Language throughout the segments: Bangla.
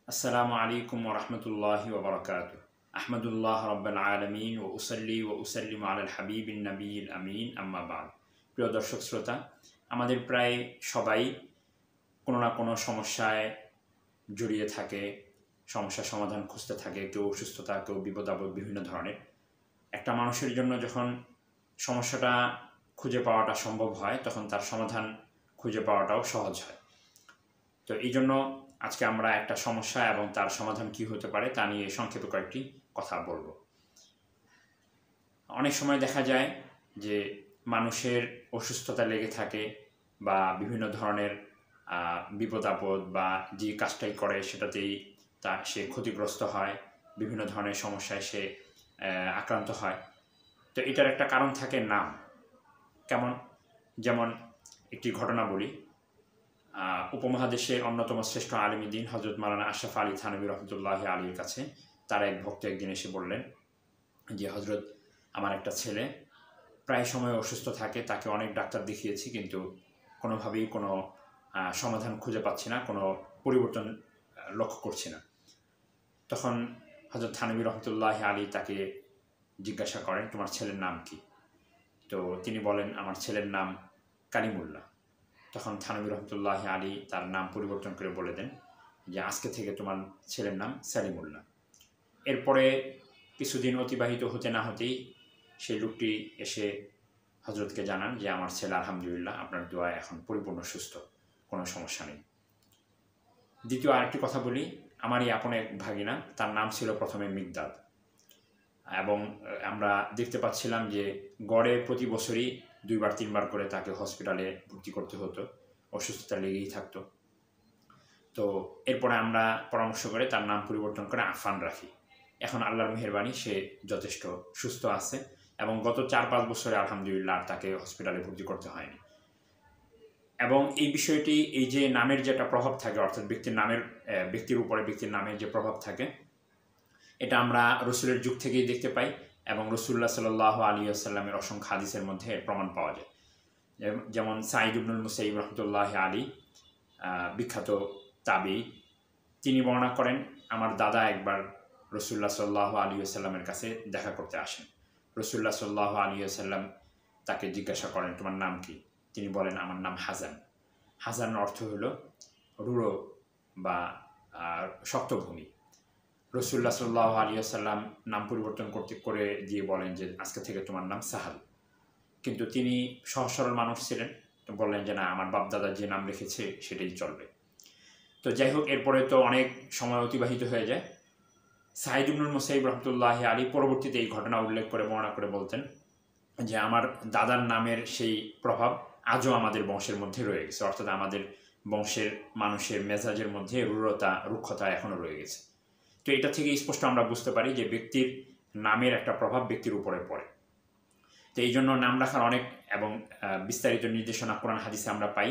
আসসালামু আলাইকুম ওয়া রাহমাতুল্লাহি ওয়া বারাকাতুহু। আহমাদুল্লাহ রাব্বাল আলামিন ওয়া উসাল্লি ওয়া উসাল্লিমু আলাল হাবিবিন নাবিয়িল আমিন, আম্মা বা'দ। প্রিয় দর্শক শ্রোতা, আমাদের প্রায় সবাই কোনো না কোনো সমস্যায় জড়িয়ে থাকে, সমস্যার সমাধান খুঁজতে থাকে। কেউ অসুস্থতা, কেউ বিপদ-আপদ বিভিন্ন ধরনের। একটা মানুষের জন্য যখন সমস্যাটা খুঁজে পাওয়াটা সম্ভব হয়, তখন তার সমাধান খুঁজে পাওয়াটাও সহজ হয়। তো এইজন্য আজকে আমরা একটা সমস্যা এবং তার সমাধান কী হতে পারে তা নিয়ে সংক্ষেপে কয়েকটি কথা বলবো। অনেক সময় দেখা যায় যে মানুষের অসুস্থতা লেগে থাকে বা বিভিন্ন ধরনের বিপদ-আপদ বা যে কাজটাই করে সেটাতেই সে ক্ষতিগ্রস্ত হয়, বিভিন্ন ধরনের সমস্যায় সে আক্রান্ত হয়। তো এটার একটা কারণ থাকে নাম। যেমন একটি ঘটনা বলি। উপমহাদেশের অন্যতম শ্রেষ্ঠ আলেমী দ্বীন হযরত মাওলানা আশরাফ আলী থানভী রহমতুল্লাহি আলাইহির কাছে তার এক ভক্ত একদিন এসে বললেন যে, হযরত, আমার একটা ছেলে প্রায় সময় অসুস্থ থাকে, তাকে অনেক ডাক্তার দেখিয়েছি, কিন্তু কোনোভাবেই কোনো সমাধান খুঁজে পাচ্ছি না, কোনো পরিবর্তন লক্ষ্য করছি না। তখন হযরত থানভী রহমতুল্লাহি আলাইহি তাকে জিজ্ঞাসা করেন, তোমার ছেলের নাম কি? তো তিনি বলেন, আমার ছেলের নাম কালিমুল্লাহ। তখন থানভী রহমতুল্লাহি আলাইহি তার নাম পরিবর্তন করে বলে দেন যে, আজকে থেকে তোমার ছেলের নাম সালিমুল্লাহ। এরপরে কিছুদিন অতিবাহিত হতে না হতেই সেই লোকটি এসে হযরতকে জানান যে, আমার ছেলে আলহামদুলিল্লাহ, আপনার দোয়ায় এখন পরিপূর্ণ সুস্থ, কোনো সমস্যা নেই। দ্বিতীয় আরেকটি কথা বলি, আমারই আপন এক ভাগিনা, তার নাম ছিল প্রথমে মিকদাদ, এবং আমরা দেখতে পাচ্ছিলাম যে গড়ে প্রতি বছরই 2-3 বার করে তাকে হসপিটালে ভর্তি করতে হতো, অসুস্থতা লেগেই থাকতো। তো এরপরে আমরা পরামর্শ করে তার নাম পরিবর্তন করে আফান রাখি। এখন আল্লাহর মেহেরবানি সে যথেষ্ট সুস্থ আছে, এবং গত 4-5 বছরে আলহামদুলিল্লাহ তাকে হসপিটালে ভর্তি করতে হয়নি। এবং এই বিষয়টি, এই যে নামের যে একটা প্রভাব থাকে, অর্থাৎ ব্যক্তির উপরে ব্যক্তির নামের যে প্রভাব থাকে, এটা আমরা রসুলের যুগ থেকেই দেখতে পাই, এবং রাসূলুল্লাহ সাল্লাল্লাহু আলাইহি ওয়াসাল্লামের অসংখ্য হাদিসের মধ্যে প্রমাণ পাওয়া যায়। যেমন সাঈদ ইবনুল মুসাইয়িব রহমতুল্লাহি আলাইহি, বিখ্যাত তাবী, তিনি বর্ণনা করেন, আমার দাদা একবার রাসূলুল্লাহ সাল্লাল্লাহু আলাইহি ওয়াসাল্লামের কাছে দেখা করতে আসেন। রাসূলুল্লাহ সাল্লাল্লাহু আলাইহি ওয়াসাল্লাম তাকে জিজ্ঞাসা করেন, তোমার নাম কি? তিনি বলেন, আমার নাম হাসান। হাসানের অর্থ হলো রূঢ় বা শক্ত ভূমি। রাসূলুল্লাহ সাল্লাল্লাহু আলাইহি ওয়াসাল্লাম নাম পরিবর্তন করে দিয়ে বলেন যে, আজকে থেকে তোমার নাম সাহাল। কিন্তু তিনি সহজ সরল মানুষ ছিলেন, তো বললেন যে, না, আমার বাপদাদা যে নাম রেখেছে সেটাই চলবে। তো যাই হোক, এরপরে তো অনেক সময় অতিবাহিত হয়ে যায়। সাঈদ ইবনুল মুসাইয়িব রহমতুল্লাহি আলাইহি পরবর্তীতে এই ঘটনা উল্লেখ করে বর্ণনা করে বলতেন যে, আমার দাদার নামের সেই প্রভাব আজও আমাদের বংশের মধ্যে রয়ে গেছে, অর্থাৎ আমাদের বংশের মানুষের মেজাজের মধ্যে রূঢ়তা, রুক্ষতা এখনও রয়ে গেছে। তো এটা থেকে স্পষ্ট আমরা বুঝতে পারি যে ব্যক্তির নামের একটা প্রভাব ব্যক্তির উপরে পড়ে। তো এই জন্য নাম রাখার অনেক এবং বিস্তারিত নির্দেশনা কোরআন হাদিসে আমরা পাই।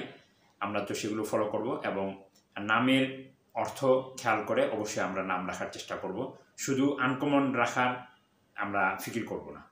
আমরা তো সেগুলো ফলো করব, এবং নামের অর্থ খেয়াল করে অবশ্যই আমরা নাম রাখার চেষ্টা করব। শুধু আনকমন রাখার আমরা ফিকির করব না।